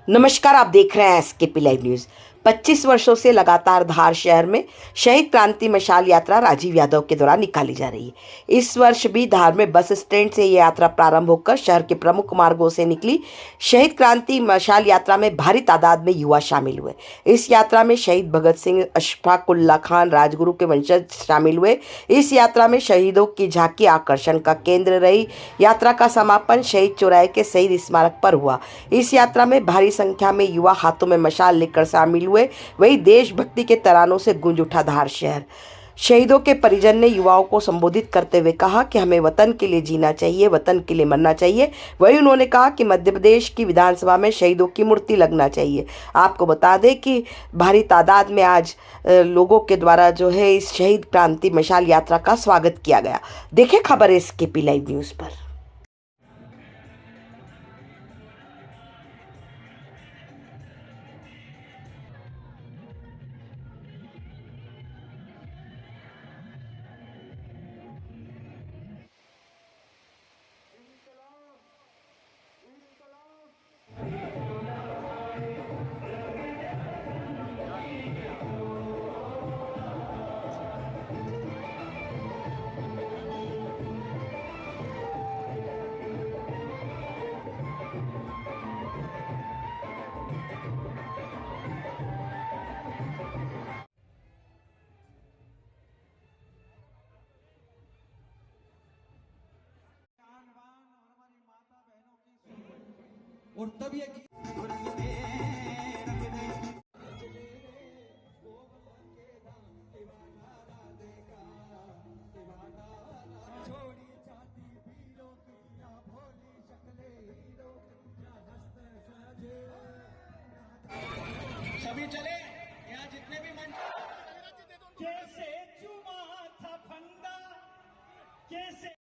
नमस्कार, आप देख रहे हैं एसकेपी लाइव न्यूज़। 25 वर्षों से लगातार धार शहर में शहीद क्रांति मशाल यात्रा राजीव यादव के द्वारा निकाली जा रही है। इस वर्ष भी धार में बस स्टैंड से ये यात्रा प्रारंभ होकर शहर के प्रमुख मार्गों से निकली। शहीद क्रांति मशाल यात्रा में भारी तादाद में युवा शामिल हुए। इस यात्रा में शहीद भगत सिंह, अशफाक उल्लाह खान, राजगुरु के वंशज शामिल हुए। इस यात्रा में शहीदों की झांकी आकर्षण का केंद्र रही। यात्रा का समापन शहीद चौराहे के शहीद स्मारक पर हुआ। इस यात्रा में भारी संख्या में युवा हाथों में मशाल लेकर शामिल हुए। वही देशभक्ति के तरानों से गूंज उठा धार शहर। शहीदों के परिजन ने युवाओं को संबोधित करते हुए कहा कि हमें वतन के लिए जीना चाहिए, वतन के लिए मरना चाहिए। वही उन्होंने कहा कि मध्य प्रदेश की विधानसभा में शहीदों की मूर्ति लगना चाहिए। आपको बता दें कि भारी तादाद में आज लोगों के द्वारा जो है इस शहीद क्रांति मशाल यात्रा का स्वागत किया गया। देखें खबर एसकेपी लाइव न्यूज़ पर। और तब ये सभी चले यहाँ जितने भी मंच कैसे चुमा था फंदा कैसे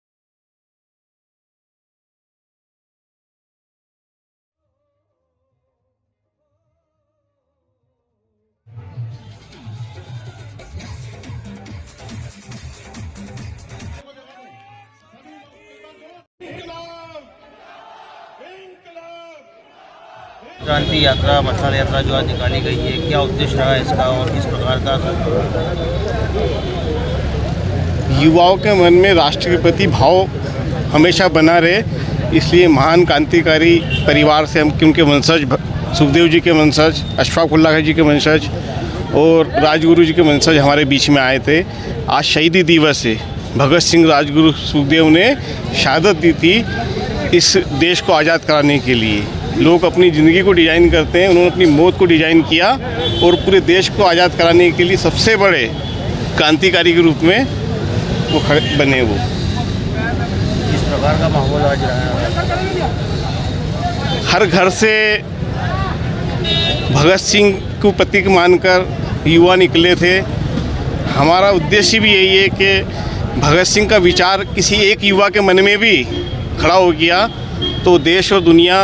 क्रांति यात्रा, मशाल यात्रा जो आज निकाली गई है, क्या उद्देश्य रहा है इसका और किस प्रकार का? युवाओं के मन में राष्ट्र के प्रति भाव हमेशा बना रहे, इसलिए महान क्रांतिकारी परिवार से हम उनके वंशज, सुखदेव जी के वंशज, अशफाक उल्लाह जी के वंशज और राजगुरु जी के वंशज हमारे बीच में आए थे। आज शहीदी दिवस है। भगत सिंह, राजगुरु, सुखदेव ने शहादत दी थी इस देश को आज़ाद कराने के लिए। लोग अपनी ज़िंदगी को डिज़ाइन करते हैं, उन्होंने अपनी मौत को डिज़ाइन किया और पूरे देश को आज़ाद कराने के लिए सबसे बड़े क्रांतिकारी के रूप में वो बने। वो किस प्रकार का माहौल आज रहा है? हर घर से भगत सिंह को प्रतीक मानकर युवा निकले थे। हमारा उद्देश्य भी यही है कि भगत सिंह का विचार किसी एक युवा के मन में भी खड़ा हो गया तो देश और दुनिया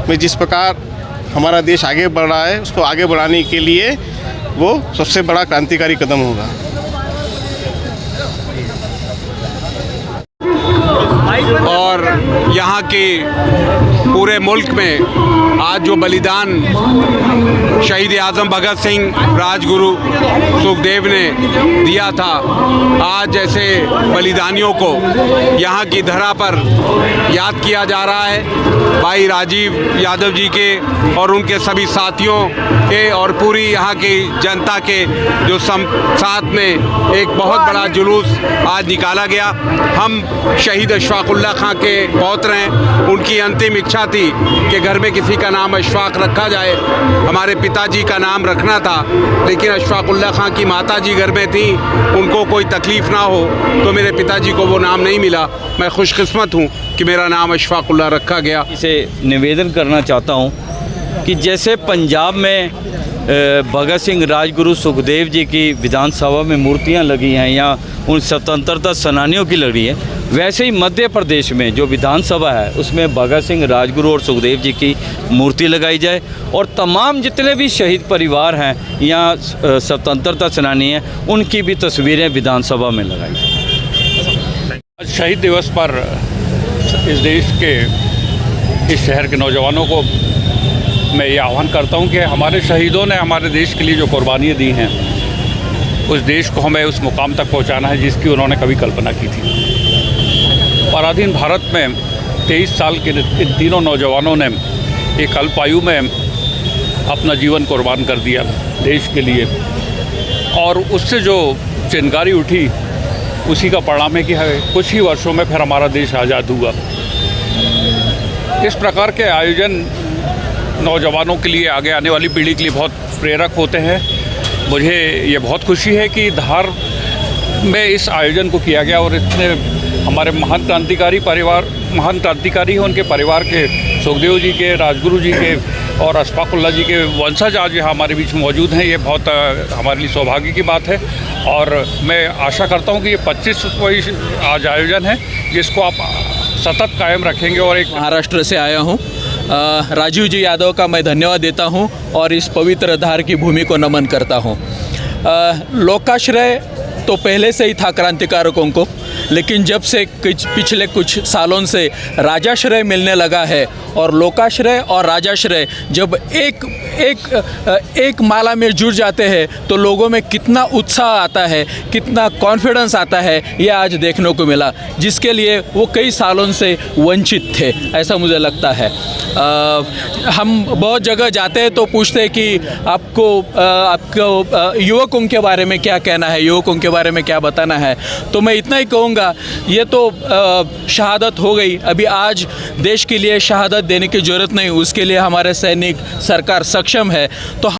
में जिस प्रकार हमारा देश आगे बढ़ रहा है उसको आगे बढ़ाने के लिए वो सबसे बड़ा क्रांतिकारी कदम होगा। और यहाँ के पूरे मुल्क में आज जो बलिदान शहीद आज़म भगत सिंह, राजगुरु सुखदेव ने दिया था, आज ऐसे बलिदानियों को यहाँ की धरा पर याद किया जा रहा है। भाई राजीव यादव जी के और उनके सभी साथियों के और पूरी यहाँ की जनता के जो साथ में एक बहुत बड़ा जुलूस आज निकाला गया। हम शहीद अशफाक उल्लाह खान के पौत्र हैं। उनकी अंतिम इच्छा थी कि घर में किसी का नाम अशफाक रखा जाए। हमारे पिताजी का नाम रखना था, लेकिन अशफाक उल्लाह खान की माताजी घर में थी, उनको कोई तकलीफ़ ना हो तो मेरे पिताजी को वो नाम नहीं मिला। मैं खुशकिस्मत हूँ कि मेरा नाम अशफाक उल्लाह रखा गया। इसे निवेदन करना चाहता हूँ कि जैसे पंजाब में भगत सिंह, राजगुरु, सुखदेव जी की विधानसभा में मूर्तियां लगी हैं या उन स्वतंत्रता सेनानियों की लगी है, वैसे ही मध्य प्रदेश में जो विधानसभा है उसमें भगत सिंह, राजगुरु और सुखदेव जी की मूर्ति लगाई जाए और तमाम जितने भी शहीद परिवार हैं या स्वतंत्रता सेनानी हैं उनकी भी तस्वीरें विधानसभा में लगाई जाए। शहीद दिवस पर इस देश के, इस शहर के नौजवानों को मैं ये आह्वान करता हूँ कि हमारे शहीदों ने हमारे देश के लिए जो कुर्बानियाँ दी हैं, उस देश को हमें उस मुकाम तक पहुँचाना है जिसकी उन्होंने कभी कल्पना की थी। पराधीन भारत में 23 साल के इन तीनों नौजवानों ने एक अल्प आयु में अपना जीवन कुर्बान कर दिया देश के लिए, और उससे जो चिंगारी उठी उसी का परिणाम है कि कुछ ही वर्षों में फिर हमारा देश आज़ाद हुआ। इस प्रकार के आयोजन नौजवानों के लिए, आगे आने वाली पीढ़ी के लिए बहुत प्रेरक होते हैं। मुझे ये बहुत खुशी है कि धार में इस आयोजन को किया गया और इतने हमारे महान क्रांतिकारी हैं, उनके परिवार के, सुखदेव जी के, राजगुरु जी के और अशफाक उल्लाह जी के वंशज आज यहाँ हमारे बीच मौजूद हैं। ये बहुत हमारे लिए सौभाग्य की बात है और मैं आशा करता हूँ कि ये 25वां आज आयोजन है जिसको आप सतत कायम रखेंगे। और एक महाराष्ट्र से आया हूँ, राजीव जी यादव का मैं धन्यवाद देता हूँ और इस पवित्र धार की भूमि को नमन करता हूँ। लोकाश्रय तो पहले से ही था क्रांतिकारकों को, लेकिन जब से पिछले कुछ सालों से राजाश्रय मिलने लगा है और लोकाश्रय और राजाश्रय जब एक माला में जुड़ जाते हैं तो लोगों में कितना उत्साह आता है, कितना कॉन्फिडेंस आता है, ये आज देखने को मिला, जिसके लिए वो कई सालों से वंचित थे, ऐसा मुझे लगता है। हम बहुत जगह जाते हैं तो पूछते हैं कि आपको युवकों के बारे में क्या कहना है, युवकों के बारे में क्या बताना है। तो मैं इतना ही कहूँगा, ये तो शहादत हो गई, अभी आज देश के लिए शहादत देने की ज़रूरत नहीं, उसके लिए हमारे सैनिक, सरकार सक्षम है। तो